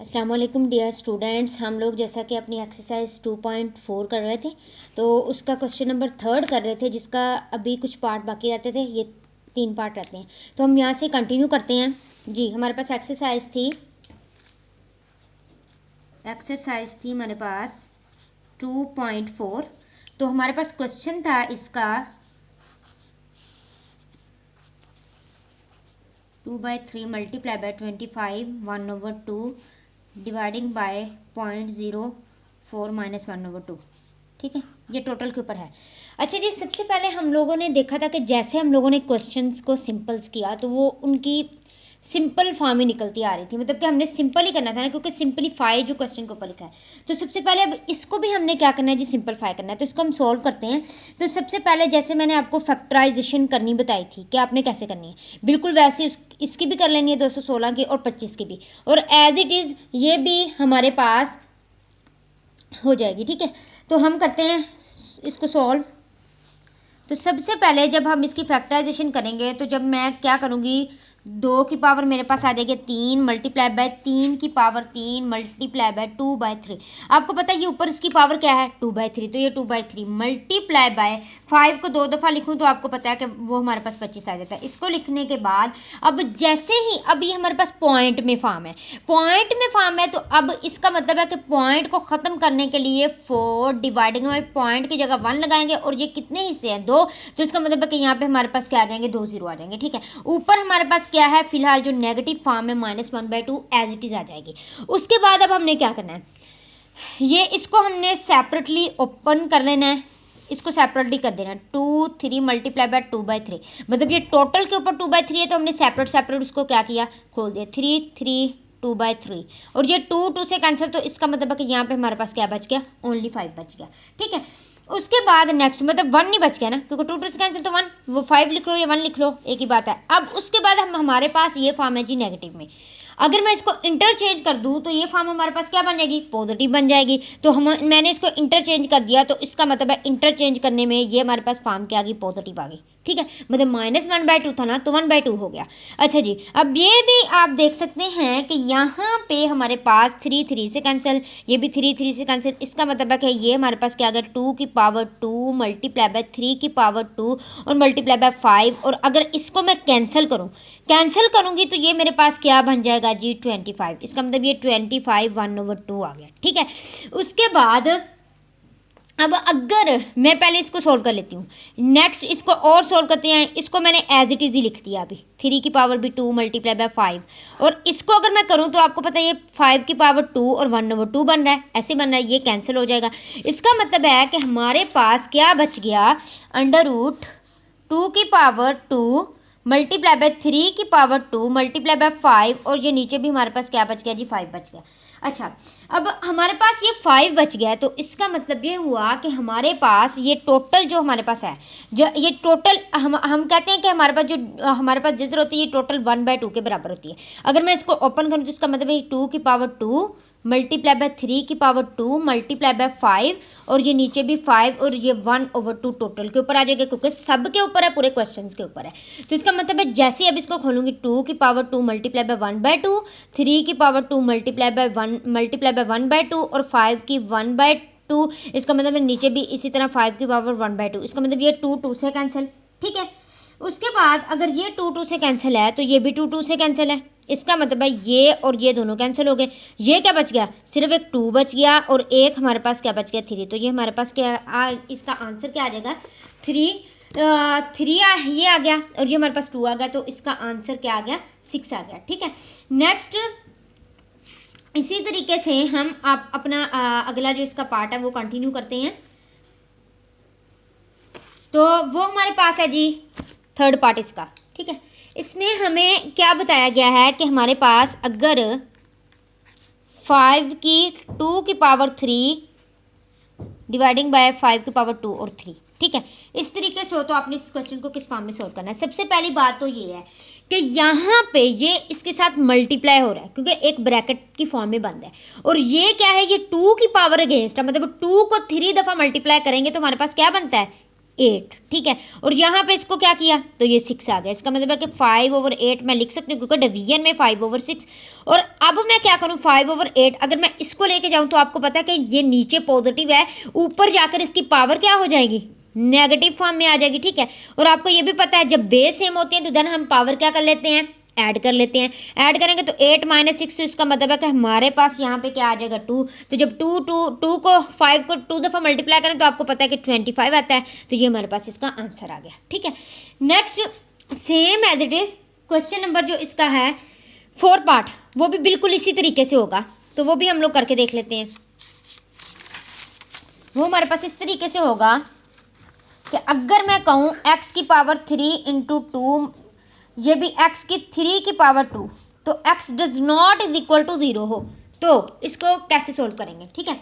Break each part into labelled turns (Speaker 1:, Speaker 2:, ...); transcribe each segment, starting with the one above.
Speaker 1: अस्सलाम वालेकुम dear students. हम लोग जैसा कि अपनी एक्सरसाइज 2.4 कर रहे थे तो उसका क्वेश्चन नंबर 3 कर रहे थे, जिसका अभी कुछ पार्ट बाकी रहते थे। ये 3 पार्ट रहते हैं तो हम यहाँ से कंटिन्यू करते हैं जी। हमारे पास एक्सरसाइज थी हमारे पास 2.4। तो हमारे पास क्वेश्चन था इसका 2/3 multiply by 25 1/2 dividing by 0.04 minus 1/2। ठीक है, ये टोटल के ऊपर है। अच्छा जी, सबसे पहले हम लोगों ने देखा था कि जैसे हम लोगों ने क्वेश्चंस को सिंपल्स किया तो वो उनकी सिंपल फॉर्म ही निकलती आ रही थी, मतलब कि हमने सिंपल ही करना था ना, क्योंकि सिंपलीफाई जो क्वेश्चन के ऊपर लिखा है। तो सबसे पहले अब इसको भी हमने क्या करना है जी, सिंपलीफाई करना है। तो इसको हम सॉल्व करते हैं। तो सबसे पहले जैसे मैंने आपको फैक्टराइजेशन करनी बताई थी कि आपने कैसे करनी है, बिल्कुल वैसे इसकी भी कर लेनी है 216 की और 25 की भी, और एज इट इज़ ये भी हमारे पास हो जाएगी। ठीक है, तो हम करते हैं इसको सॉल्व। तो सबसे पहले जब हम इसकी फैक्टराइजेशन करेंगे तो जब मैं क्या करूँगी, 2 की पावर मेरे पास आ जाएगी 3 मल्टीप्लाई बाय 3 की पावर 3 मल्टीप्लाई बाय 2/3। आपको पता है ये ऊपर इसकी पावर क्या है 2/3, तो ये 2/3 मल्टीप्लाई बाय 5 को 2 दफ़ा लिखूँ तो आपको पता है कि वो हमारे पास 25 आ जाता है। इसको लिखने के बाद अब जैसे ही अब ये हमारे पास पॉइंट में फॉर्म है, तो अब इसका मतलब है कि पॉइंट को ख़त्म करने के लिए 4 डिवाइडिंग बाय पॉइंट की जगह 1 लगाएंगे, और ये कितने हिस्से हैं 2, तो इसका मतलब है कि यहाँ पे हमारे पास क्या आ जाएंगे 2 0 आ जाएंगे। ठीक है, ऊपर हमारे पास क्या है फिलहाल जो नेगेटिव फॉर्म है -1/2 एज इट इज आ जाएगी। उसके बाद अब हमने क्या करना है, ये इसको हमने सेपरेटली ओपन कर लेना है, इसको सेपरेटली कर देना है। 2 3 मल्टीप्लाई बाय 2/3, मतलब ये टोटल के ऊपर 2/3 है तो हमने सेपरेट उसको क्या किया, खोल दिया। 3 3 2/3, और ये 2 से कैंसिल, तो इसका मतलब है कि यहाँ पे हमारे पास क्या बच गया, ओनली 5 बच गया। ठीक है, उसके बाद नेक्स्ट मतलब 1 नहीं बच गया ना, क्योंकि 2 से कैंसिल तो 1, वो 5 लिख लो या 1 लिख लो, एक ही बात है। अब उसके बाद हमारे पास ये फॉर्म है जी नेगेटिव में। अगर मैं इसको इंटरचेंज कर दूँ तो ये फॉर्म हमारे पास क्या बन जाएगी, पॉजिटिव बन जाएगी। तो मैंने इसको इंटरचेंज कर दिया, तो इसका मतलब है इंटरचेंज करने में ये हमारे पास फॉर्म क्या आ गई, पॉजिटिव आ गई। ठीक है, मतलब -1/2 था ना, तो 1/2 हो गया। अच्छा जी, अब ये भी आप देख सकते हैं कि यहाँ पे हमारे पास 3 3 से कैंसिल, ये भी 3 3 से कैंसिल। इसका मतलब है कि ये हमारे पास क्या आ गया 2 की पावर 2 मल्टीप्लाई बाय 3 की पावर 2 और मल्टीप्लाई बाय 5। और अगर इसको मैं कैंसिल करूँगी तो ये मेरे पास क्या बन जाएगा जी 25। इसका मतलब ये 25 1/2 आ गया। ठीक है, उसके बाद अब अगर मैं पहले इसको सोल्व कर लेती हूँ, नेक्स्ट इसको और सोल्व करते हैं। इसको मैंने एज इट इज़ ही लिख दिया अभी, 3 की पावर भी 2 मल्टीप्लाई बाय 5, और इसको अगर मैं करूँ तो आपको पता है ये 5 की पावर 2 और 1/2 बन रहा है, ऐसे बन रहा है, ये कैंसिल हो जाएगा। इसका मतलब है कि हमारे पास क्या बच गया, √2 की पावर 2 मल्टीप्लाई बाय 3 की पावर 2 मल्टीप्लाई बाय 5, और ये नीचे भी हमारे पास क्या बच गया जी 5 बच गया। अच्छा, अब हमारे पास ये 5 बच गया, तो इसका मतलब ये हुआ कि हमारे पास ये टोटल जो हमारे पास है, जो ये टोटल हम कहते हैं कि हमारे पास जो हमारे पास जिसर होती है ये टोटल 1/2 के बराबर होती है। अगर मैं इसको ओपन करूँ तो इसका मतलब है 2 की पावर 2 मल्टीप्लाई बाय 3 की पावर 2 मल्टीप्लाई बाय 5, और ये नीचे भी 5, और ये 1/2 टोटल के ऊपर आ जाएगा, क्योंकि सब के ऊपर है, पूरे क्वेश्चन के ऊपर है। तो इसका मतलब है जैसे अब इसको खोलूँगी 2 की पावर 2 मल्टीप्लाई बाय 1/2, 3 की पावर 2 मल्टीप्लाई बाय 1/2 और 5 की 1/2। इसका मतलब है नीचे भी इसी तरह 5 की पावर 1/2। इसका मतलब ये 2 से कैंसिल। ठीक है, उसके बाद अगर ये 2 से कैंसिल है तो ये भी 2 से कैंसिल है। इसका मतलब है ये और ये दोनों कैंसिल हो गए। ये क्या बच गया, सिर्फ एक 2 बच गया, और एक हमारे पास क्या बच गया 3। तो ये हमारे पास क्या इसका आंसर क्या आ जाएगा 3 ये आ गया, और ये हमारे पास 2 आ गया, तो इसका आंसर क्या आ गया 6 आ गया। ठीक है, नेक्स्ट इसी तरीके से हम आप अपना अगला जो इसका पार्ट है वो कंटिन्यू करते हैं। तो वो हमारे पास है जी थर्ड पार्ट इसका। ठीक है, इसमें हमें क्या बताया गया है कि हमारे पास अगर 5 की 2 की पावर 3 डिवाइडिंग बाय 5 की पावर 2 और 3, ठीक है, इस तरीके से हो तो आपने इस क्वेश्चन को किस फॉर्म में सोल्व करना है। सबसे पहली बात तो ये है कि यहाँ पे ये इसके साथ मल्टीप्लाई हो रहा है, क्योंकि एक ब्रैकेट की फॉर्म में बंद है, और ये क्या है, ये 2 की पावर अगेंस्ट है, मतलब 2 को 3 दफ़ा मल्टीप्लाई करेंगे तो हमारे पास क्या बनता है 8, ठीक है। और यहाँ पे इसको क्या किया तो ये 6 आ गया। इसका मतलब है कि 5/8 मैं लिख सकती हूँ क्योंकि डिवीजन में 5/6। और अब मैं क्या करूँ 5/8 अगर मैं इसको लेके जाऊँ तो आपको पता है कि ये नीचे पॉजिटिव है, ऊपर जाकर इसकी पावर क्या हो जाएगी नेगेटिव फॉर्म में आ जाएगी, ठीक है। और आपको ये भी पता है जब बेस सेम होती है तो देन हम पावर क्या कर लेते हैं ऐड कर लेते हैं। ऐड करेंगे तो 8 - 6, तो इसका मतलब है कि हमारे पास यहाँ पे क्या आ जाएगा 2। तो जब 2 को 5 को 2 दफ़ा मल्टीप्लाई करें तो आपको पता है कि 25 आता है। तो ये हमारे पास इसका आंसर आ गया, ठीक है। Next same as it is question number जो इसका है 4 पार्ट, वो भी बिल्कुल इसी तरीके से होगा। तो वो भी हम लोग करके देख लेते हैं। वो हमारे पास इस तरीके से होगा कि अगर मैं कहूँ x की पावर 3 × 2, ये भी x की 3 की पावर 2, तो x does not is equal to 0 हो, तो इसको कैसे सोल्व करेंगे, ठीक है।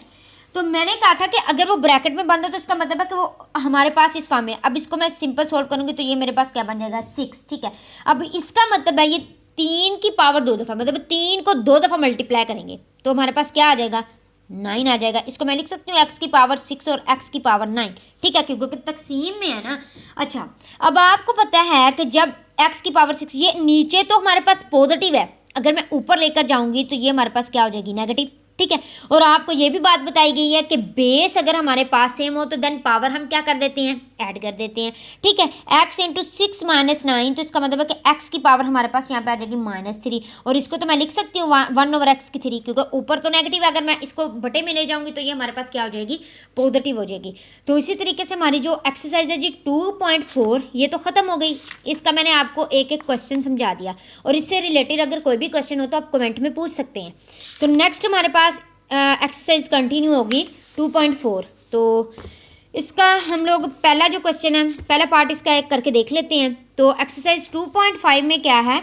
Speaker 1: तो मैंने कहा था कि अगर वो ब्रैकेट में बंद हो तो इसका मतलब है कि वो हमारे पास इस फॉर्म में। अब इसको मैं सिंपल सोल्व करूँगी तो ये मेरे पास क्या बन जाएगा 6, ठीक है। अब इसका मतलब है ये 3 की पावर 2 दफ़ा, मतलब 3 को 2 दफ़ा मल्टीप्लाई करेंगे तो हमारे पास क्या आ जाएगा 9 आ जाएगा। इसको मैं लिख सकती हूँ x की पावर 6 और x की पावर 9, ठीक है, क्योंकि तकसीम में है ना। अच्छा, अब आपको पता है कि जब x की पावर 6, ये नीचे तो हमारे पास पॉजिटिव है, अगर मैं ऊपर लेकर जाऊंगी तो ये हमारे पास क्या हो जाएगी नेगेटिव, ठीक है। और आपको ये भी बात बताई गई है कि बेस अगर हमारे पास सेम हो तो देन पावर हम क्या कर देते हैं ऐड कर देते हैं, ठीक है। x × 6 - 9, तो इसका मतलब है कि x की पावर हमारे पास यहाँ पे आ जाएगी -3। और इसको तो मैं लिख सकती हूँ 1/x की 3, क्योंकि ऊपर तो नेगेटिव है, अगर मैं इसको बटे में ले जाऊंगी तो ये हमारे पास क्या हो जाएगी पॉजिटिव हो जाएगी। तो इसी तरीके से हमारी जो एक्सरसाइज है जी 2.4 ये तो ख़त्म हो गई। इसका मैंने आपको एक एक क्वेश्चन समझा दिया, और इससे रिलेटेड अगर कोई भी क्वेश्चन हो तो आप कमेंट में पूछ सकते हैं। तो नेक्स्ट हमारे पास एक्सरसाइज कंटिन्यू होगी 2.4। तो इसका हम लोग पहला जो क्वेश्चन है, पहला पार्ट इसका एक करके देख लेते हैं। तो एक्सरसाइज 2.5 में क्या है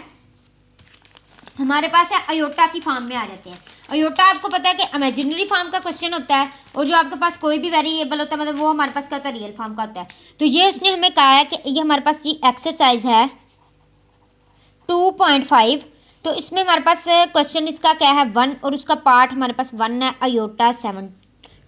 Speaker 1: हमारे पास है अयोटा की फॉर्म में आ जाते हैं। अयोटा आपको पता है कि इमेजिनरी फॉर्म का क्वेश्चन होता है, और जो आपके पास कोई भी वेरिएबल होता है मतलब वो हमारे पास क्या होता है रियल फॉर्म का होता है। तो ये उसने हमें कहा है कि ये हमारे पास जी एक्सरसाइज है 2.5। तो इसमें हमारे पास क्वेश्चन इसका क्या है 1, और उसका पार्ट हमारे पास 1 है अयोटा 7,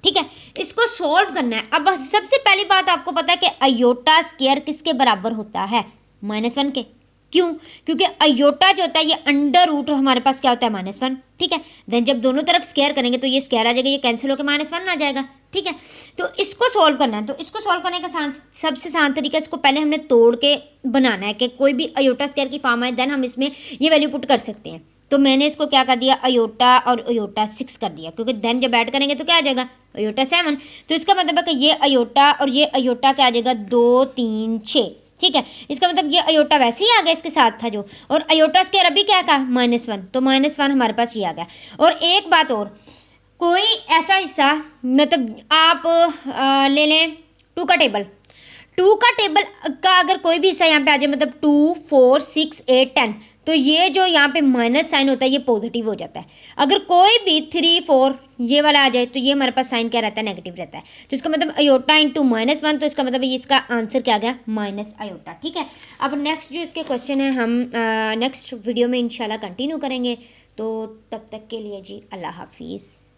Speaker 1: ठीक है। इसको सॉल्व करना है। अब सबसे पहली बात आपको पता है कि अयोटा स्क्वायर किसके बराबर होता है -1 के। क्यों? क्योंकि अयोटा जो होता है ये अंडर रूट हमारे पास क्या होता है -1, ठीक है। देन जब दोनों तरफ स्क्वायर करेंगे तो ये स्क्वायर आ जाएगा, ये कैंसिल होकर -1 आ जाएगा, ठीक है। तो इसको सॉल्व करना है। तो इसको सॉल्व करने का सबसे आसान तरीका, इसको पहले हमने तोड़ के बनाना है कि कोई भी अयोटा स्क्वायर की फॉर्म है, देन हम इसमें ये वैल्यू पुट कर सकते हैं। तो मैंने इसको क्या कर दिया अयोटा और अयोटा 6 कर दिया, क्योंकि देन जब ऐड करेंगे तो क्या आ जाएगा अयोटा 7। तो इसका मतलब है कि ये अयोटा और ये अयोटा क्या आ जाएगा 2 3 6, ठीक है। इसका मतलब ये अयोटा वैसे ही आ गया इसके साथ था जो, और अयोटा स्क्वायर अभी क्या था -1, तो -1 हमारे पास ये आ गया। और एक बात और, कोई ऐसा हिस्सा मतलब आप ले लें 2 का टेबल, 2 का टेबल का अगर कोई भी हिस्सा यहाँ पे आ जाए मतलब 2 4 6 8 10, तो ये जो यहाँ पे माइनस साइन होता है ये पॉजिटिव हो जाता है। अगर कोई भी 3 4 ये वाला आ जाए तो ये हमारे पास साइन क्या रहता है नेगेटिव रहता है। तो इसका मतलब अयोटा × -1, तो इसका मतलब ये इसका आंसर क्या आ गया माइनस अयोटा, ठीक है। अब नेक्स्ट जो इसके क्वेश्चन है हम नेक्स्ट वीडियो में इंशाल्लाह कंटिन्यू करेंगे। तो तब तक के लिए जी अल्लाह हाफिज़।